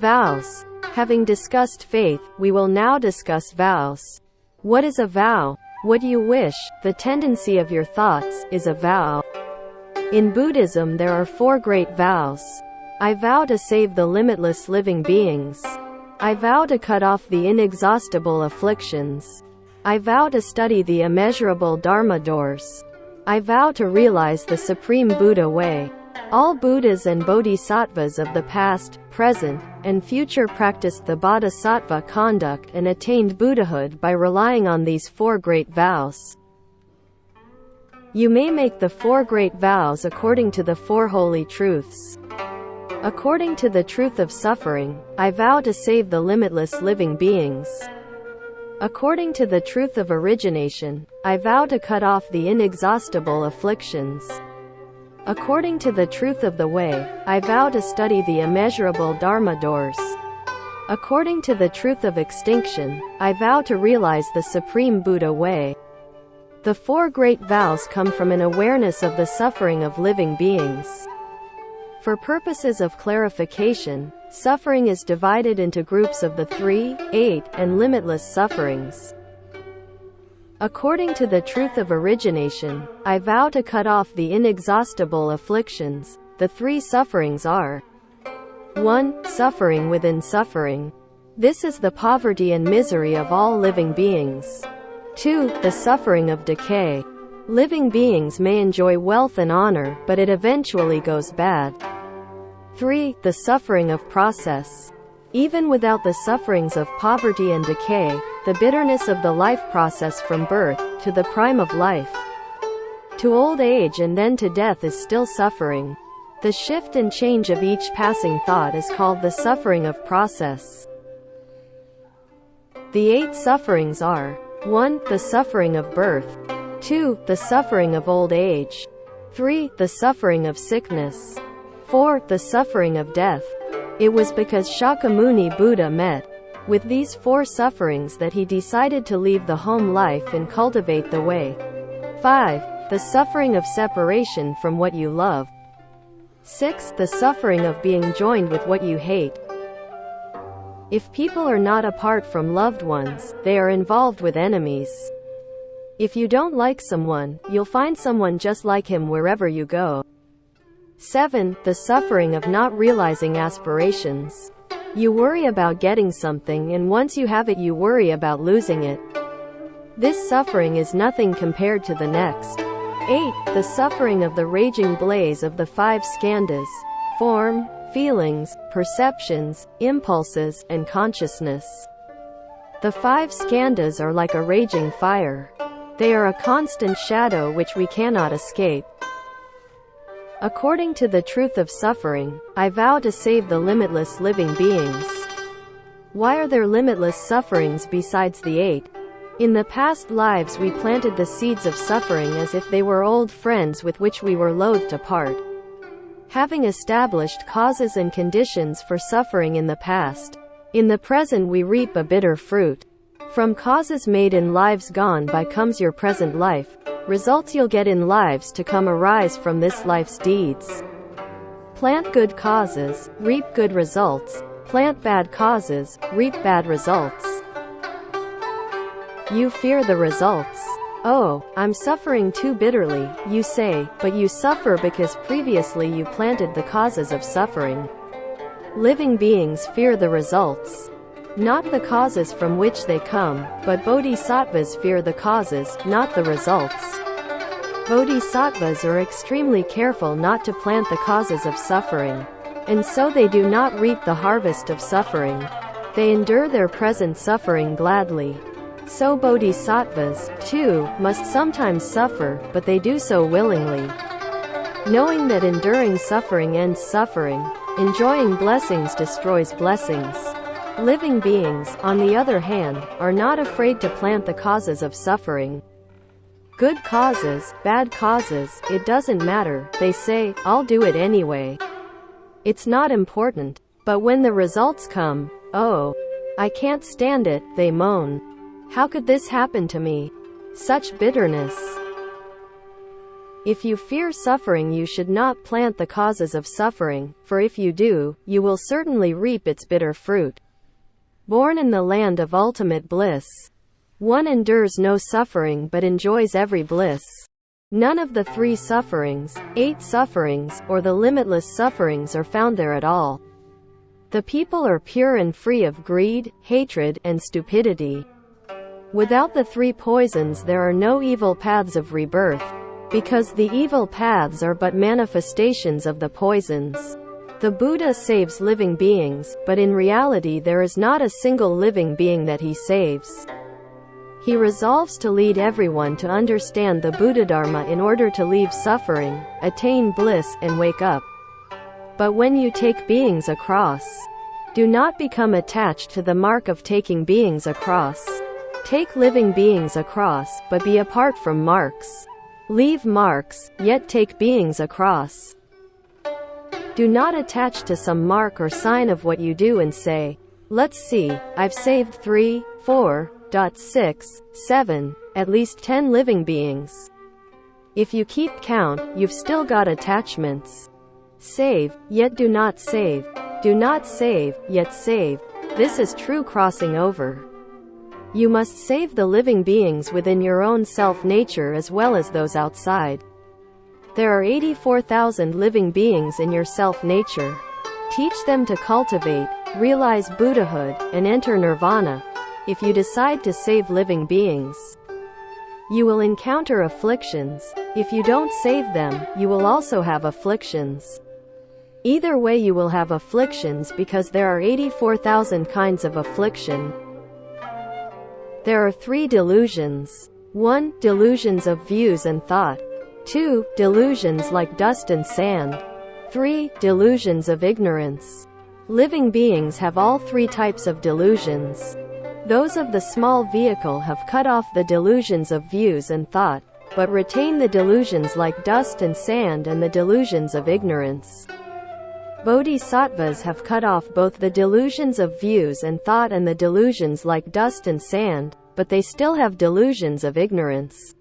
Vows. Having discussed faith, we will now discuss vows. What is a vow? What you wish, the tendency of your thoughts, is a vow. In Buddhism there are 4 great vows. I vow to save the limitless living beings. I vow to cut off the inexhaustible afflictions. I vow to study the immeasurable Dharma doors. I vow to realize the Supreme Buddha way. All Buddhas and Bodhisattvas of the past, present, and future practiced the Bodhisattva conduct and attained Buddhahood by relying on these 4 great vows. You may make the 4 great vows according to the 4 holy truths. According to the truth of suffering, I vow to save the limitless living beings. According to the truth of origination, I vow to cut off the inexhaustible afflictions. According to the truth of the way, I vow to study the immeasurable Dharma doors. According to the truth of extinction, I vow to realize the Supreme Buddha way. The 4 great vows come from an awareness of the suffering of living beings. For purposes of clarification, suffering is divided into groups of the 3, 8, and limitless sufferings. According to the truth of origination, I vow to cut off the inexhaustible afflictions. The 3 sufferings are: 1. Suffering within suffering. This is the poverty and misery of all living beings. 2. The suffering of decay. Living beings may enjoy wealth and honor, but it eventually goes bad. 3. The suffering of process. Even without the sufferings of poverty and decay, the bitterness of the life process from birth, to the prime of life, to old age and then to death is still suffering. The shift and change of each passing thought is called the suffering of process. The 8 sufferings are: 1. The suffering of birth. 2. The suffering of old age. 3. The suffering of sickness. 4. The suffering of death. It was because Shakyamuni Buddha met with these 4 sufferings that he decided to leave the home life and cultivate the way. 5. The suffering of separation from what you love. 6. The suffering of being joined with what you hate. If people are not apart from loved ones, they are involved with enemies. If you don't like someone, you'll find someone just like him wherever you go. 7. The suffering of not realizing aspirations. You worry about getting something, and once you have it you worry about losing it. This suffering is nothing compared to the next. 8. The suffering of the raging blaze of the 5 skandhas: form, feelings, perceptions, impulses, and consciousness. The 5 skandhas are like a raging fire. They are a constant shadow which we cannot escape. According to the truth of suffering, I vow to save the limitless living beings. Why are there limitless sufferings besides the 8? In the past lives we planted the seeds of suffering as if they were old friends with which we were loath to part. Having established causes and conditions for suffering in the past, in the present we reap a bitter fruit. From causes made in lives gone by comes your present life. Results you'll get in lives to come arise from this life's deeds. Plant good causes, reap good results. Plant bad causes, reap bad results. You fear the results. Oh, I'm suffering too bitterly, you say, but you suffer because previously you planted the causes of suffering. Living beings fear the results, not the causes from which they come, but bodhisattvas fear the causes, not the results. Bodhisattvas are extremely careful not to plant the causes of suffering, and so they do not reap the harvest of suffering. They endure their present suffering gladly. So bodhisattvas, too, must sometimes suffer, but they do so willingly. Knowing that enduring suffering ends suffering, enjoying blessings destroys blessings. Living beings, on the other hand, are not afraid to plant the causes of suffering. Good causes, bad causes, it doesn't matter, they say, I'll do it anyway. It's not important. But when the results come, oh, I can't stand it, they moan. How could this happen to me? Such bitterness. If you fear suffering, you should not plant the causes of suffering, for if you do, you will certainly reap its bitter fruit. Born in the land of ultimate bliss, one endures no suffering but enjoys every bliss. None of the 3 sufferings, 8 sufferings, or the limitless sufferings are found there at all. The people are pure and free of greed, hatred, and stupidity. Without the 3 poisons there are no evil paths of rebirth, because the evil paths are but manifestations of the poisons. The Buddha saves living beings, but in reality there is not a single living being that he saves. He resolves to lead everyone to understand the Buddhadharma in order to leave suffering, attain bliss, and wake up. But when you take beings across, do not become attached to the mark of taking beings across. Take living beings across, but be apart from marks. Leave marks, yet take beings across. Do not attach to some mark or sign of what you do and say, let's see, I've saved 3, 4, 6, 7, at least 10 living beings. If you keep count, you've still got attachments. Save, yet do not save. Do not save, yet save. This is true crossing over. You must save the living beings within your own self-nature as well as those outside. There are 84,000 living beings in your self-nature. Teach them to cultivate, realize Buddhahood, and enter nirvana. If you decide to save living beings, you will encounter afflictions. If you don't save them, you will also have afflictions. Either way you will have afflictions because there are 84,000 kinds of affliction. There are 3 delusions. 1. Delusions of views and thought. 2. Delusions like dust and sand. 3. Delusions of ignorance. Living beings have all 3 types of delusions. Those of the small vehicle have cut off the delusions of views and thought, but retain the delusions like dust and sand and the delusions of ignorance. Bodhisattvas have cut off both the delusions of views and thought and the delusions like dust and sand, but they still have delusions of ignorance.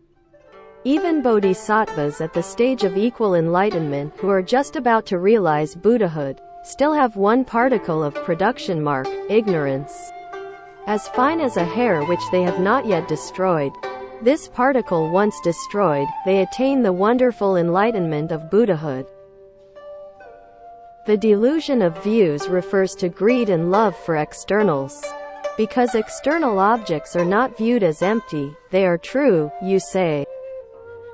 Even bodhisattvas at the stage of equal enlightenment who are just about to realize Buddhahood, still have 1 particle of production mark, ignorance, as fine as a hair which they have not yet destroyed. This particle once destroyed, they attain the wonderful enlightenment of Buddhahood. The delusion of views refers to greed and love for externals. Because external objects are not viewed as empty, they are true, you say.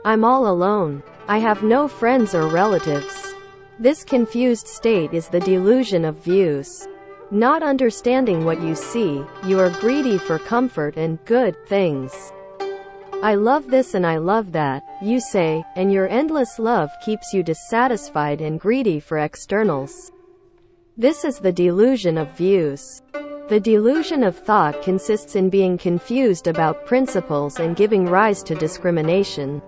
I'm all alone. I have no friends or relatives. This confused state is the delusion of views. Not understanding what you see, you are greedy for comfort and good things. I love this and I love that, you say, and your endless love keeps you dissatisfied and greedy for externals. This is the delusion of views. The delusion of thought consists in being confused about principles and giving rise to discrimination.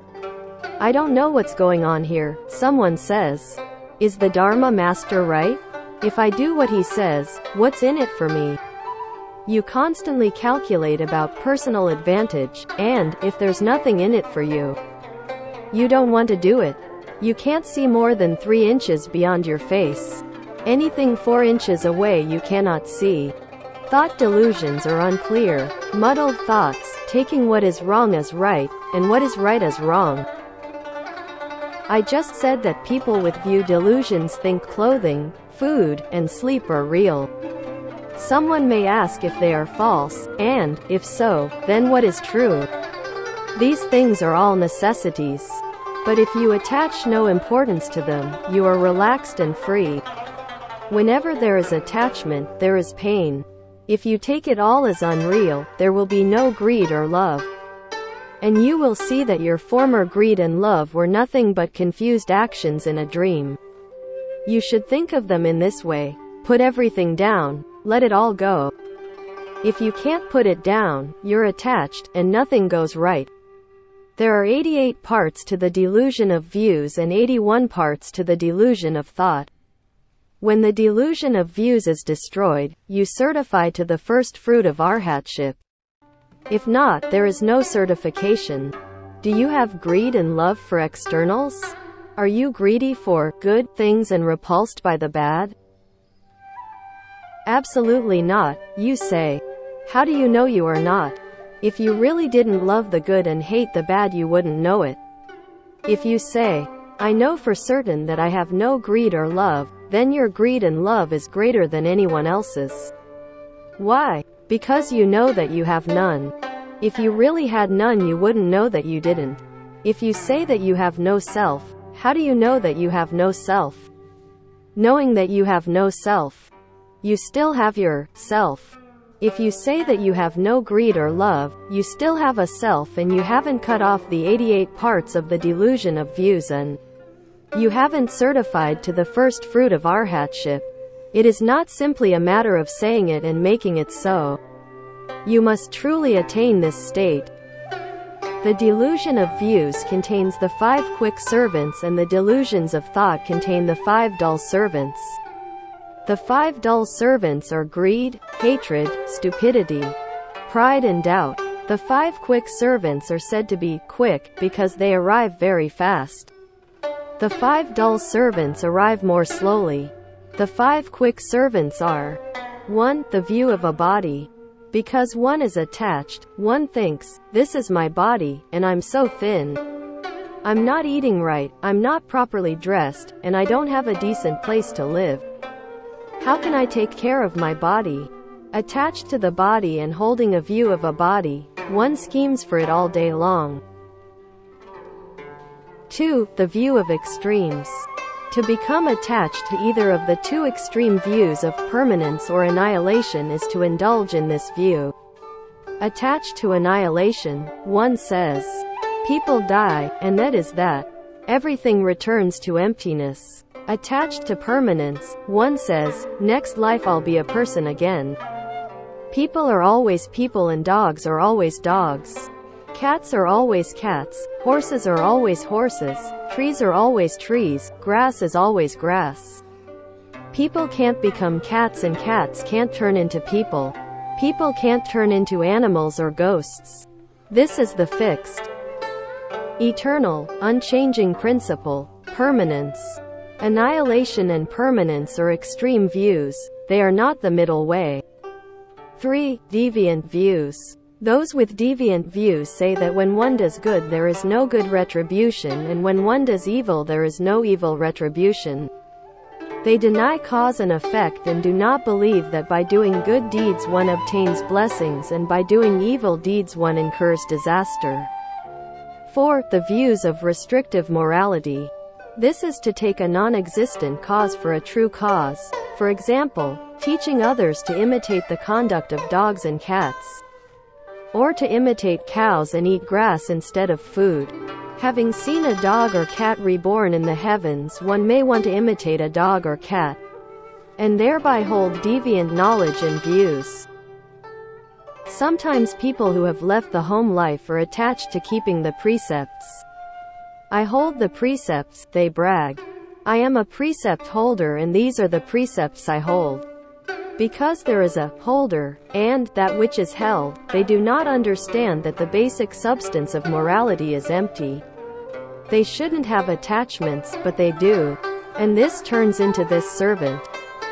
I don't know what's going on here, someone says. Is the Dharma master right? If I do what he says, what's in it for me? You constantly calculate about personal advantage, and, if there's nothing in it for you, you don't want to do it. You can't see more than 3 inches beyond your face. Anything 4 inches away you cannot see. Thought delusions are unclear, muddled thoughts, taking what is wrong as right, and what is right as wrong. I just said that people with view delusions think clothing, food, and sleep are real. Someone may ask if they are false, and, if so, then what is true? These things are all necessities. But if you attach no importance to them, you are relaxed and free. Whenever there is attachment, there is pain. If you take it all as unreal, there will be no greed or love. And you will see that your former greed and love were nothing but confused actions in a dream. You should think of them in this way. Put everything down. Let it all go. If you can't put it down, you're attached, and nothing goes right. There are 88 parts to the delusion of views and 81 parts to the delusion of thought. When the delusion of views is destroyed, you certify to the first fruit of arhatship. If not, there is no certification. Do you have greed and love for externals? Are you greedy for good things and repulsed by the bad? Absolutely not, you say. How do you know you are not? If you really didn't love the good and hate the bad, you wouldn't know it. If you say, I know for certain that I have no greed or love, then your greed and love is greater than anyone else's. Why? Because you know that you have none. If you really had none, you wouldn't know that you didn't. If you say that you have no self, how do you know that you have no self? Knowing that you have no self, you still have your self. If you say that you have no greed or love, you still have a self, and you haven't cut off the 88 parts of the delusion of views, and you haven't certified to the first fruit of arhatship. It is not simply a matter of saying it and making it so. You must truly attain this state. The delusion of views contains the 5 quick servants, and the delusions of thought contain the 5 dull servants. The 5 dull servants are greed, hatred, stupidity, pride and doubt. The 5 quick servants are said to be quick because they arrive very fast. The 5 dull servants arrive more slowly. The 5 quick servants are 1. The view of a body. Because one is attached, one thinks, this is my body, and I'm so thin. I'm not eating right, I'm not properly dressed, and I don't have a decent place to live. How can I take care of my body? Attached to the body and holding a view of a body, one schemes for it all day long. 2. The view of extremes. To become attached to either of the 2 extreme views of permanence or annihilation is to indulge in this view. Attached to annihilation, one says, people die, and that is that. Everything returns to emptiness. Attached to permanence, one says, next life I'll be a person again. People are always people and dogs are always dogs. Cats are always cats, horses are always horses, trees are always trees, grass is always grass. People can't become cats and cats can't turn into people. People can't turn into animals or ghosts. This is the fixed, eternal, unchanging principle, permanence. Annihilation and permanence are extreme views, they are not the middle way. 3. Deviant views. Those with deviant views say that when one does good there is no good retribution, and when one does evil there is no evil retribution. They deny cause and effect and do not believe that by doing good deeds one obtains blessings and by doing evil deeds one incurs disaster. 4. The views of restrictive morality. This is to take a non-existent cause for a true cause, for example, teaching others to imitate the conduct of dogs and cats, or to imitate cows and eat grass instead of food. Having seen a dog or cat reborn in the heavens, one may want to imitate a dog or cat, and thereby hold deviant knowledge and views. Sometimes people who have left the home life are attached to keeping the precepts. I hold the precepts, they brag. I am a precept holder and these are the precepts I hold. Because there is a holder, and that which is held, they do not understand that the basic substance of morality is empty. They shouldn't have attachments, but they do. And this turns into this servant.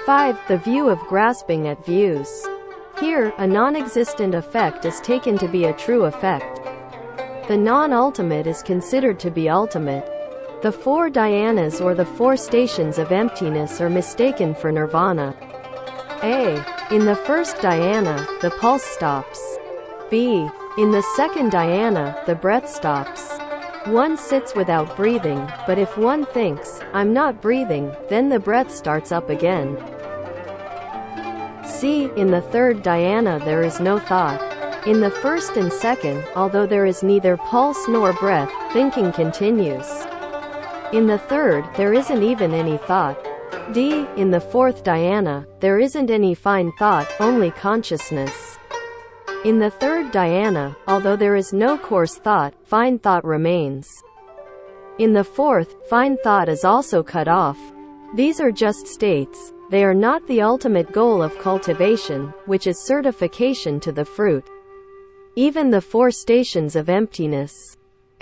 5. The view of grasping at views. Here, a non-existent effect is taken to be a true effect. The non-ultimate is considered to be ultimate. The 4 dhyanas or the 4 stations of emptiness are mistaken for nirvana. A. In the first dhyana, the pulse stops. B. In the second dhyana, the breath stops. One sits without breathing, but if one thinks, I'm not breathing, then the breath starts up again. C. In the third dhyana there is no thought. In the first and second, although there is neither pulse nor breath, thinking continues. In the third, there isn't even any thought. D. In the fourth dhyana, there isn't any fine thought, only consciousness. In the third dhyana, although there is no coarse thought, fine thought remains. In the fourth, fine thought is also cut off. These are just states. They are not the ultimate goal of cultivation, which is certification to the fruit. Even the 4 stations of emptiness,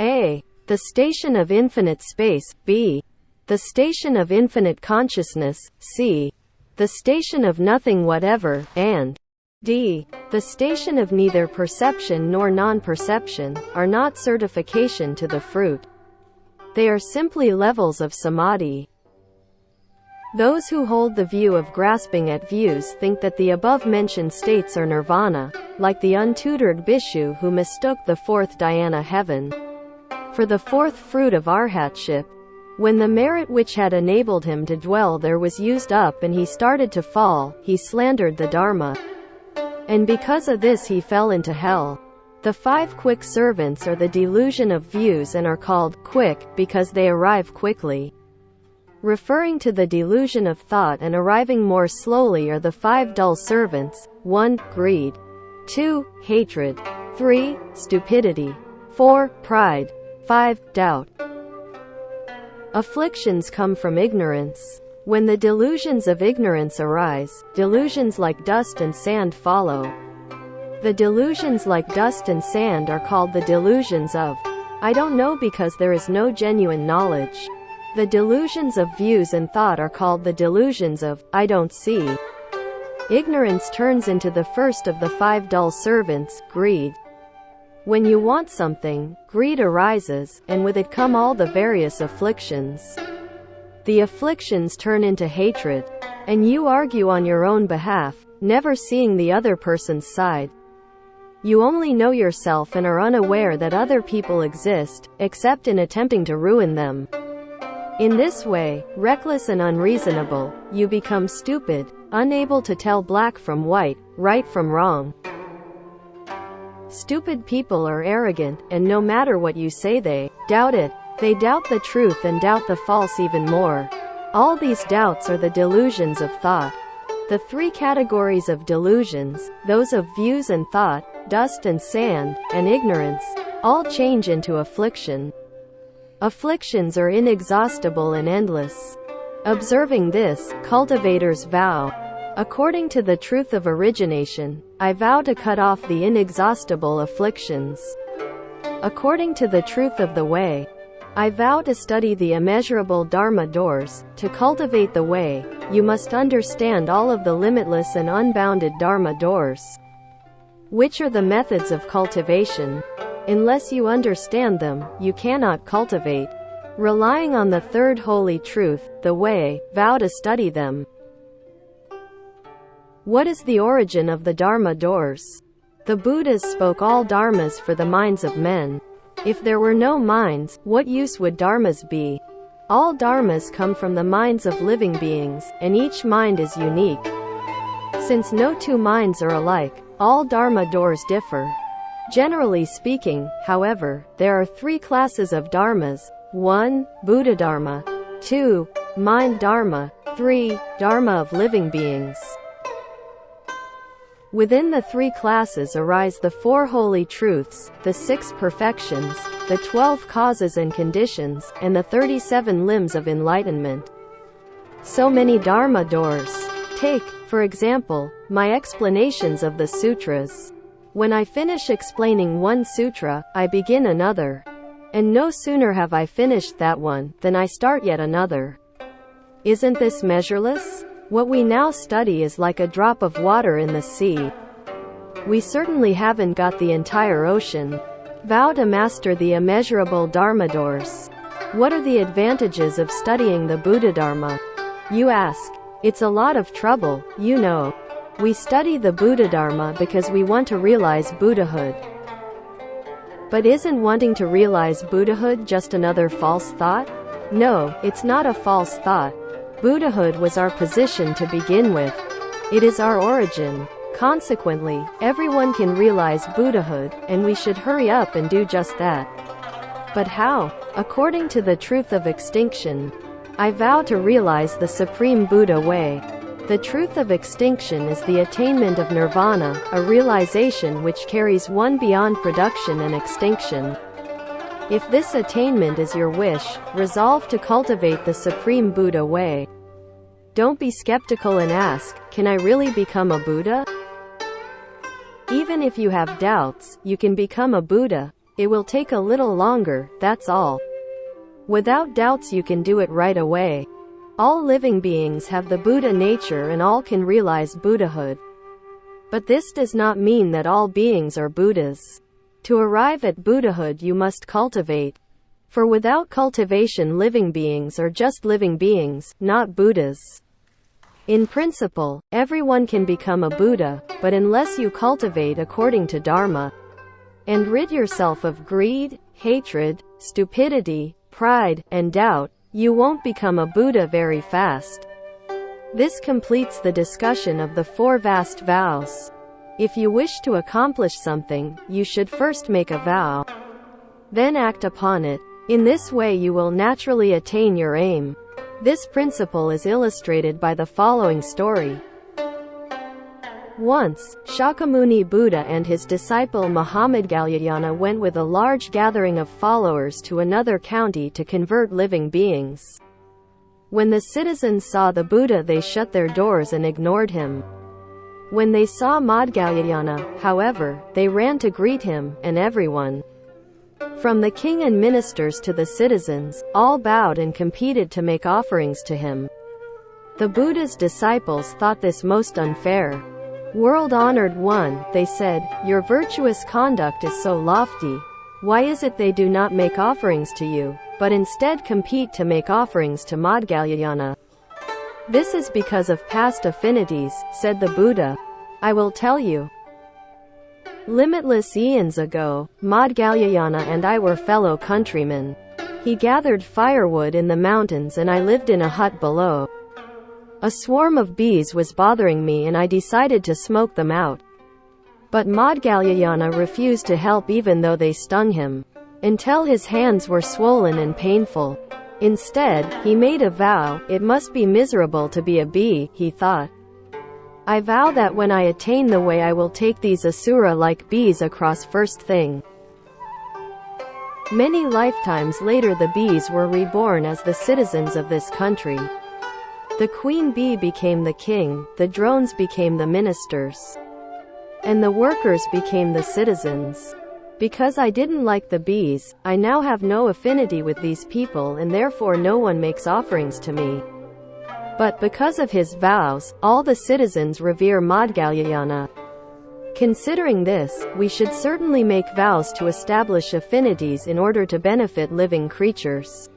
A. The station of infinite space. B. The station of infinite consciousness. C. The station of nothing whatever. And D. The station of neither perception nor non-perception, are not certification to the fruit. They are simply levels of samadhi. Those who hold the view of grasping at views think that the above-mentioned states are nirvana, like the untutored bhikshu who mistook the fourth dhyana heaven for the fourth fruit of arhatship. When the merit which had enabled him to dwell there was used up and he started to fall, he slandered the Dharma. And because of this he fell into hell. The 5 quick servants are the delusion of views and are called quick because they arrive quickly. Referring to the delusion of thought and arriving more slowly are the 5 dull servants. 1. Greed. 2. Hatred. 3. Stupidity. 4. Pride. 5. Doubt. Afflictions come from ignorance. When the delusions of ignorance arise, delusions like dust and sand follow. The delusions like dust and sand are called the delusions of I don't know because there is no genuine knowledge. The delusions of views and thought are called the delusions of I don't see. Ignorance turns into the first of the 5 dull servants, greed. When you want something, greed arises, and with it come all the various afflictions. The afflictions turn into hatred, and you argue on your own behalf, never seeing the other person's side. You only know yourself and are unaware that other people exist, except in attempting to ruin them. In this way, reckless and unreasonable, you become stupid, unable to tell black from white, right from wrong. Stupid people are arrogant, and no matter what you say they doubt it. They doubt the truth and doubt the false even more. All these doubts are the delusions of thought. The 3 categories of delusions, those of views and thought, dust and sand, and ignorance, all change into affliction. Afflictions are inexhaustible and endless. Observing this, cultivators vow, according to the truth of origination, I vow to cut off the inexhaustible afflictions. According to the truth of the way, I vow to study the immeasurable Dharma doors. To cultivate the way, you must understand all of the limitless and unbounded Dharma doors. Which are the methods of cultivation? Unless you understand them, you cannot cultivate. Relying on the third holy truth, the way, vow to study them. What is the origin of the Dharma doors? The Buddhas spoke all dharmas for the minds of men. If there were no minds, what use would dharmas be? All dharmas come from the minds of living beings, and each mind is unique. Since no 2 minds are alike, all dharma doors differ. Generally speaking, however, there are 3 classes of dharmas. 1. Buddha Dharma. 2. Mind Dharma. 3. Dharma of living beings. Within the 3 classes arise the 4 holy truths, the 6 perfections, the 12 causes and conditions, and the 37 limbs of enlightenment. So many Dharma doors. Take, for example, my explanations of the sutras. When I finish explaining one sutra, I begin another. And no sooner have I finished that one, than I start yet another. Isn't this measureless? What we now study is like a drop of water in the sea. We certainly haven't got the entire ocean. Vow to master the immeasurable Dharma doors. What are the advantages of studying the Buddha Dharma? You ask. It's a lot of trouble, you know. We study the Buddha Dharma because we want to realize Buddhahood. But isn't wanting to realize Buddhahood just another false thought? No, it's not a false thought. Buddhahood was our position to begin with. It is our origin. Consequently, everyone can realize Buddhahood, and we should hurry up and do just that. But how? According to the truth of extinction, I vow to realize the Supreme Buddha way. The truth of extinction is the attainment of nirvana, a realization which carries one beyond production and extinction. If this attainment is your wish, resolve to cultivate the Supreme Buddha way. Don't be skeptical and ask, can I really become a Buddha? Even if you have doubts, you can become a Buddha. It will take a little longer, that's all. Without doubts you can do it right away. All living beings have the Buddha nature and all can realize Buddhahood. But this does not mean that all beings are Buddhas. To arrive at Buddhahood you must cultivate. For without cultivation living beings are just living beings, not Buddhas. In principle, everyone can become a Buddha, but unless you cultivate according to Dharma, and rid yourself of greed, hatred, stupidity, pride, and doubt, you won't become a Buddha very fast. This completes the discussion of the 4 vast vows. If you wish to accomplish something, you should first make a vow, then act upon it. In this way you will naturally attain your aim. This principle is illustrated by the following story. Once, Shakyamuni Buddha and his disciple Mahamudgalyayana went with a large gathering of followers to another county to convert living beings. When the citizens saw the Buddha they shut their doors and ignored him. When they saw Madgalyayana, however, they ran to greet him, and everyone, from the king and ministers to the citizens, all bowed and competed to make offerings to him. The Buddha's disciples thought this most unfair. "World-honored one," they said, "your virtuous conduct is so lofty. Why is it they do not make offerings to you, but instead compete to make offerings to Madgalyayana?" "This is because of past affinities," said the Buddha. "I will tell you. Limitless eons ago, Madgalyayana and I were fellow countrymen. He gathered firewood in the mountains and I lived in a hut below. A swarm of bees was bothering me and I decided to smoke them out. But Madgalyayana refused to help even though they stung him, until his hands were swollen and painful. Instead, he made a vow. It must be miserable to be a bee, he thought. I vow that when I attain the way I will take these asura-like bees across first thing. Many lifetimes later the bees were reborn as the citizens of this country. The queen bee became the king, the drones became the ministers, and the workers became the citizens. Because I didn't like the bees, I now have no affinity with these people and therefore no one makes offerings to me. But because of his vows, all the citizens revere Madgalyayana. Considering this, we should certainly make vows to establish affinities in order to benefit living creatures.